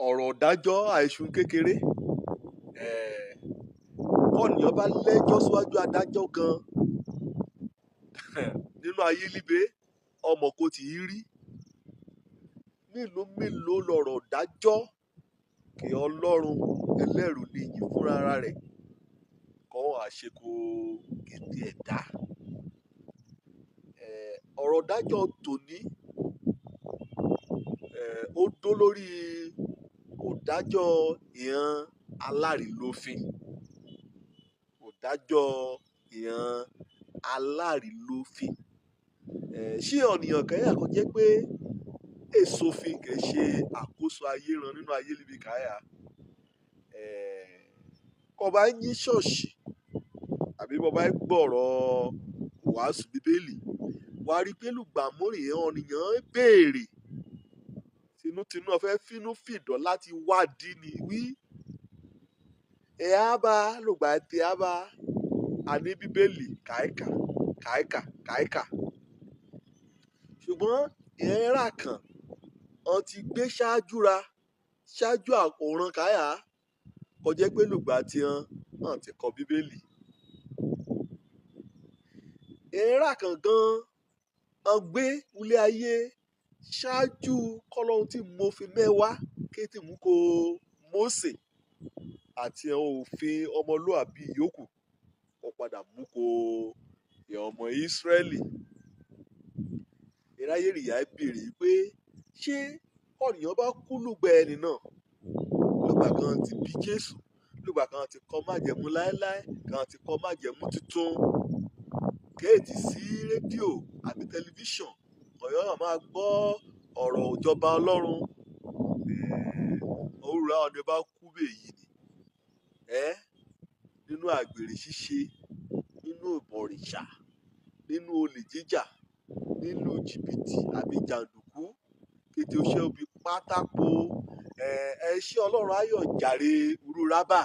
ọ̀rọ̀ ìdájọ́ àìsùn kékeré. Kọ́nìyàn bá lẹ́jọ́ síwájú adájọ́ gan nínú ayé líbe ọmọ kò tí ì rí mélòó mélòó lọ̀rọ̀ dájọ́ kí Ọlọ́run ẹlẹ́rù níyì fúnra rẹ̀ kọ́ àṣekò kéde ẹ̀dá. Ọ̀rọ̀ dájọ́ tòní ó dó lórí òdájọ́ ìran alárìlófin. Òdájọ́ ìran alárìlófin. Ṣé ọ̀nìyàn kẹ́yà kan jẹ́ pé èsòfin kì í ṣe àkóso ayé ran nínú ayé níbi káyà. Kọ́ bá yín ṣọ́ọ̀ṣì àbí bọ́ bá gbọ́rọ̀ wàásù bíbélì wàá rí pé lùgbàmórì ọ̀nìyàn béèrè tinútinú ọ̀fẹ́ fínú fìdọ̀ láti wádìí ni wí. Á bá lùgbà tí á bá a ní bíbélì káìkà. Ṣùgbọ́n ìyẹn rà kàn ọ́n ti gbé ṣáájú àkòrán káyà kọjá pé lùgbà tí hàn ti kọ bíbélì. Ìyẹn rà kàn gan ọ́n gbé ilé ayé ṣáájú kọ́lọ́hún tí mo fi mẹ́wàá kéétì mú kó Mósè àti òfin ọmọlúàbí yòókù wọ́n padà mú kó ọmọ Ísírẹ́lì. Ìráyè rìyà béèrè pé ṣé ọ̀nìyàn bá kú lùgbà ẹni náà lùgbà kan ti bí Jésù lùgbà kan ti kọ́ májẹ̀mú láéláé kan ti kọ́ májẹ̀mú tuntun kéètì sí rédíò àbí tẹlifíṣàn ọ̀yọ́ náà máa gbọ́ ọ̀rọ̀ ìjọba Ọlọ́run. Òwúrọ̀ àwọn ọ̀nà bá kú bèyí ni nínú àgbèrè ṣíṣe nínú ìbọ̀rìṣà nínú olè jíjà nínú jìbìtì àbí jàǹdùkú kété oṣẹ́ obì pátákó ẹṣẹ́ Ọlọ́run ayọ̀ jàre urú rábà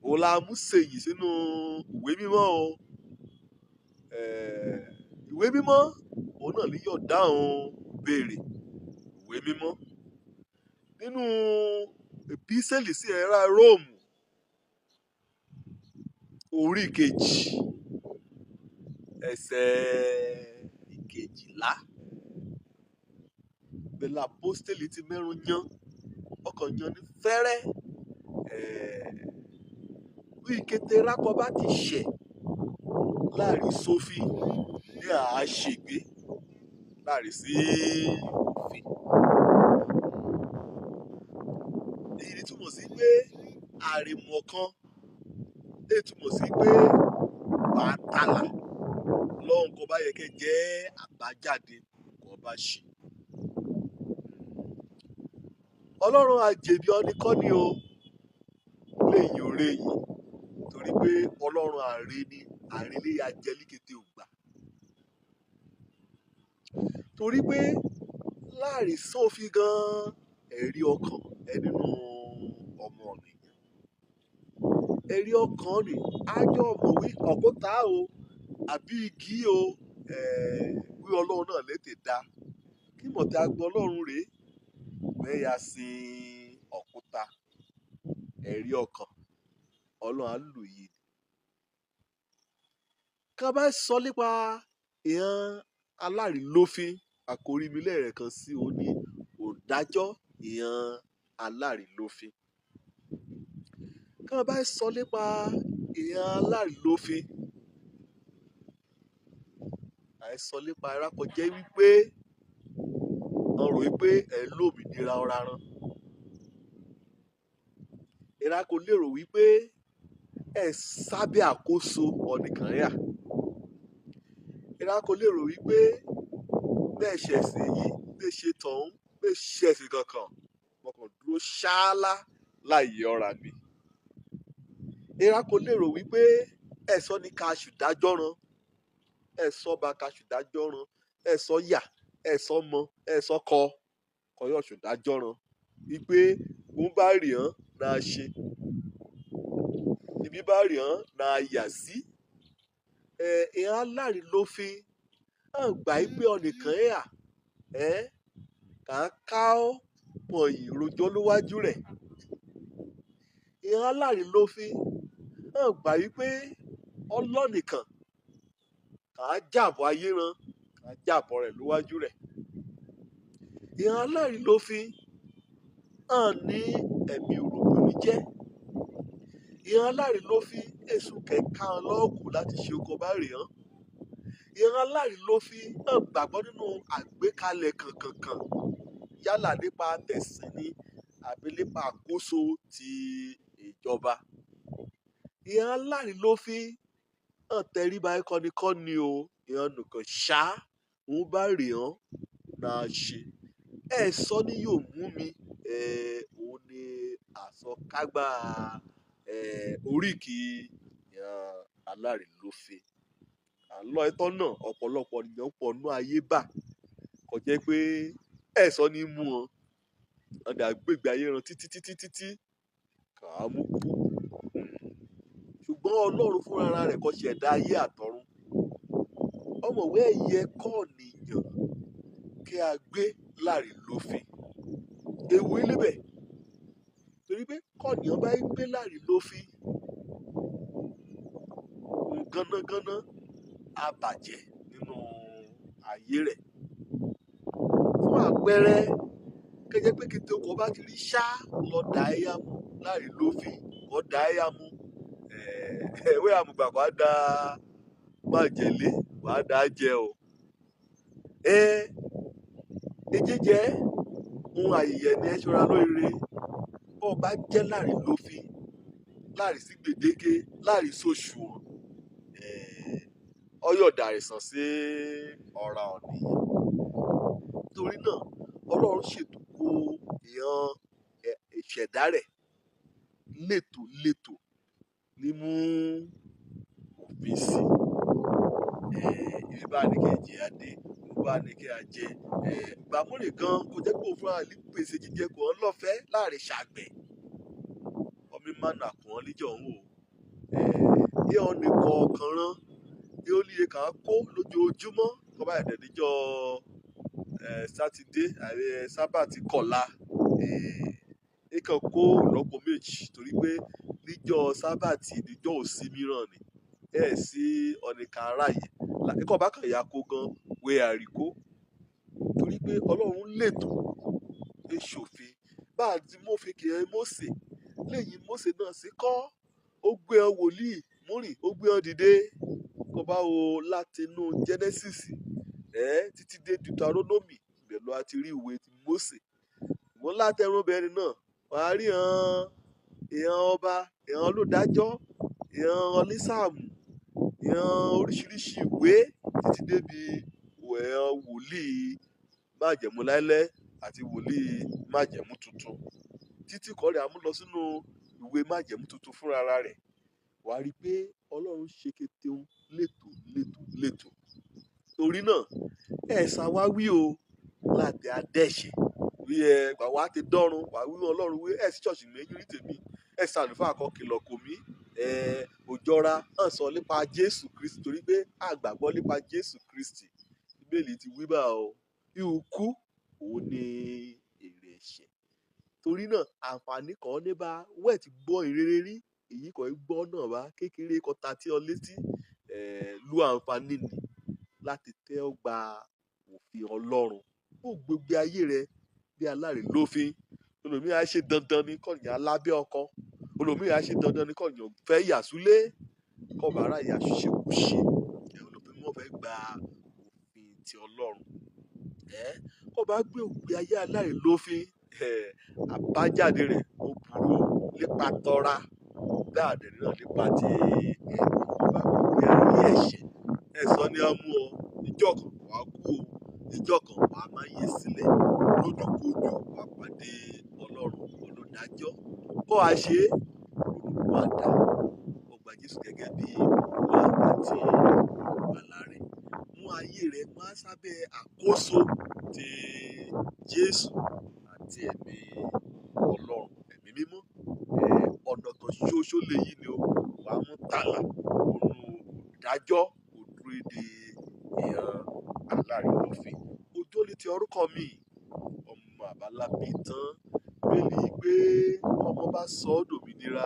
òun la mú sèyí sínú ìwé mímọ́ o. Ìwé mímọ́ òun náà ní yọ̀ dáhùn béèrè ìwé mímọ́ nínú èpísẹ́lì sí ẹ̀rá Róòmù orí kejì ẹsẹ̀ ìkejìlá bẹ́lá apọ́stélì ti mẹ́rún yán ọkàn yan ní fẹ́rẹ́ bí kété rákọ́ bá ti ṣẹ̀ láàrin sófin ní àáṣègbè láàrin sí òfin. Èyí ni túmọ̀ sí pé àrèmọ̀ kan lè túmọ̀ sí pé bàtàlà lọ́hùn kan bá yẹ kẹ́ jẹ́ àbájáde kan bá ṣe. Ọlọ́run àjèbí ọní kọ́ ni o léyìn òre yìí torí pé Ọlọ́run àrè ni àrèlé ajẹ́líkété ògbà. Torí pé láàrin sófin gan ẹ̀rí ọkàn nínú ọmọ nìyẹn. Ẹ̀rí ọkàn ni ájọ́ ọ̀mọ̀wé ọ̀kúta o àbí igi o wí Ọlọ́run náà létè dá kí mọ̀tẹ́ agbọ́ Ọlọ́run rèé mẹ́ya sí ọ̀kúta ẹ̀rí ọkàn Ọlọ́run á lù yìí. Ká bá sọ nípa ìran alárìlófin àkórí mi lẹ́ẹ̀kan sí o ní òdájọ́ ìran alárìlófin. Ká bá sọ nípa ìran alárìlófin àìsọ nípa arákọjẹ́ wípé wọ́n rò wípé ẹ̀ lómìnira ọ̀rá rán. Ìrákò lérò wípé ẹ̀ sábẹ́ àkóso ọ̀nìkan yà. Ìrákò lérò wípé bẹ́ẹ̀ ṣẹ̀sìn yìí bẹ́ẹ̀ ṣe tọ̀hún bẹ́ẹ̀ ṣẹ̀sìn kankan wọn kàn dúró ṣáálá láyé ọ̀rá mi. Ìrákò lérò wípé ẹ̀ sọ ní ká ṣùdájọ́ ran ẹ̀ sọ bá ká ṣùdájọ́ ran ẹ̀ sọ yà ẹ̀ sọ mọ ẹ̀ sọ kọ kọyọ̀ ṣùdájọ́ ran wípé òun bá rí hàn náà ṣe ibi bá rí hàn náà yà sí. Ìran alárìlófin hàn gbà pé ọ̀nìkan yà kà ń ká ọ́ wọ̀nyí rojọ́ níwájú rẹ̀. Ìran alárìnlófin hàn gbà wípé ọlọ́nìkan kà á jàbọ̀ ayé ran, kà á jàbọ̀ rẹ̀ níwájú rẹ̀. Ìran alárìnlófin hàn ní ẹ̀mí òrògbòníjẹ́. Ìran alárìnlófin èṣù kẹ̀ka ọlọ́ọ̀kù láti ṣe oko bá rè hàn. Ìran alárìnlófin hàn gbàgbọ́ nínú àgbékalẹ̀ kankankan yálà nípa tẹ̀sìn ni àbí nípa àkóso ti ìjọba. Ìran alárìnlófin hàn tẹríba kọ́nikọ́ni o, ìran nìkan ṣá òun bá rè hàn náà ṣe. Ẹ sọ ni yóò mú mi, òun ni àsọkágbá oríkì ìran alárìnlófin. Àlọ́ ẹ̀tọ́ náà ọ̀pọ̀lọpọ̀ ènìyàn pọ̀ nú ayé bà kò jẹ́ pé ẹ sọ ní mú wọn. Ọ̀dà gbègbè ayé ran títí kà á mú kú. Ṣùgbọ́n Ọlọ́run fúnra rẹ̀ kò ṣẹ̀dá ayé àtọ̀run. Ọmọwé ẹ̀yẹ kọ́ nìyàn kí a gbé lárìnlófin. Ewu níbẹ̀ torí pé kọ́nìyàn bá gbé lárìnlófin gánágáná á bàjẹ́ nínú ayé rẹ̀. Fún àpẹẹrẹ kẹ́jẹ́ pé kété ọkọ̀ bá ti rí ṣá lọ dà ẹ́yà mú lárìnlófin kọ́ dà ẹ́yà mú. Ẹ̀wé àmùgbà wàá da májèlé wàá dà á jẹ o. Ejéjẹ ohun àyẹ̀yẹ̀ ni ẹ ṣọ́ra lóríire. Bọ́ ọ bá jẹ́ lárìnlófin láàrin sí gbèdéke láàrin sóṣùwọ̀n ọyọ̀dà àìsàn sí ọ̀rá ọ̀nìyàn. Torí náà Ọlọ́run ṣètò kó ìran ìṣẹ̀dá rẹ̀ létòlétò ní mú òfin sí. Ibi bá ní kí ẹ jẹ adé, ibi bá ní kí a jẹ. Gbàmúrè gan kò jẹ́ pé òun fúnra rẹ̀ pèsè jíjẹ kò hàn lọ́fẹ̀ẹ́ láàrin ṣàgbẹ̀. Ọmọ mánà kò hàn níjọ̀ òun o. Ìhàn nìkan ọ̀kan rán ní ó níye kà á kó lójoojúmọ́ kọ́ bá ẹ̀dẹ̀ níjọ́ sátidé àbí sábàtì kọ̀la. Ìkàn kó lọ́pọ̀ méjì torí pé níjọ́ sábàtì níjọ́ òsì mìíràn ni. Sí ọ̀nìkà aráyè. Ikọ̀ bá kàn ya kó gan wé àríkó torí pé Ọlọ́run lètò èṣòfin bá a ti mófin kì í Mósè lẹ́yìn Mósè náà sí kọ́ ó gbé ọ wòlíì múrìn ó gbé ọ dìde kó bá wo láti inú Genesis títí dé Deuteronomy ibẹ̀ lọ àti rí ìwé ti Mósè. Wọ́n látẹrun bẹ̀rẹ̀ náà wàá rí ìran ọba ìran olùdájọ́ ìran onísáàmù ìran oríṣiríṣi ìwé títí débi ìran wòlíì májẹ̀mú láíláí àti wòlíì májẹ̀mú tuntun títí kọ́rẹ́ àmú lọ sínú ìwé májẹ̀mú tuntun fúnra rẹ̀. Wàá rí pé Ọlọ́run ṣe kété létò. Torí náà ṣàwáwí o láti adẹ́ṣẹ̀ bí wàá ti dọ́run wàá wí Ọlọ́run wí sí ṣọ́ọ̀ṣì méjì rí tèmi ṣàlùfáà kan kìlọ̀ kò mí òjọra hàn sọ nípa Jésù Kristi torí pé àgbàgbọ́ nípa Jésù Kristi Bíbélì ti wí bá o ikú òun ni èrè ẹ̀ṣẹ̀. Torí náà àǹfààní kan ní bá wẹ́ẹ̀ ti gbọ́ ìrere rí èyí kò gbọ́ náà wá kékeré kọta tí ọ létí lu àǹfààní nì láti tẹ́ ọ gba òfin Ọlọ́run fún gbogbo ayé rẹ bí alárìnlófin. Olòmíràn á ṣe dandan ní kọ̀ọ̀yàn alábẹ́ ọkọ olòmíràn á ṣe dandan ní kọ̀ọ̀yàn fẹ́ yàsúlé kọ̀ọ̀bàrà ìyàṣúṣe kù ṣe olùpẹ̀ wọn fẹ́ gba òfin ti Ọlọ́run. Kọ́ bá gbé òpin ayé alárìnlófin àbájáde rẹ̀ ó burú nípa tọ́ra dáàdẹ̀ náà nípa ti bá gbé ayé ẹ̀ṣẹ̀ ẹ̀sọ́ ni a mú ọ níjọ́ kan wà á kú o níjọ́ kan wà á máa yẹ sílẹ̀ lójúkojú wà á pàdé Ọlọ́run olùdájọ́ kọ́ a ṣe olùwàdà ọgbà Jésù gẹ́gẹ́ bí olùwà àti olùgbàlà rẹ̀ mú ayé rẹ̀ máa sábẹ́ àkóso ti Jésù àti ẹ̀mí Ọlọ́run ẹ̀mí mímọ́. Ọ̀nà kan ṣoṣo lè yí ni o wàá mú tààlà òun ìdájọ́ òdúró ìran alárìnlófin. Ojú ó lè ti orúkọ mi ọmọ bàbá lábí tán bẹ́ẹ̀ni pé ọmọ bá sọ ọ́ dòmìnira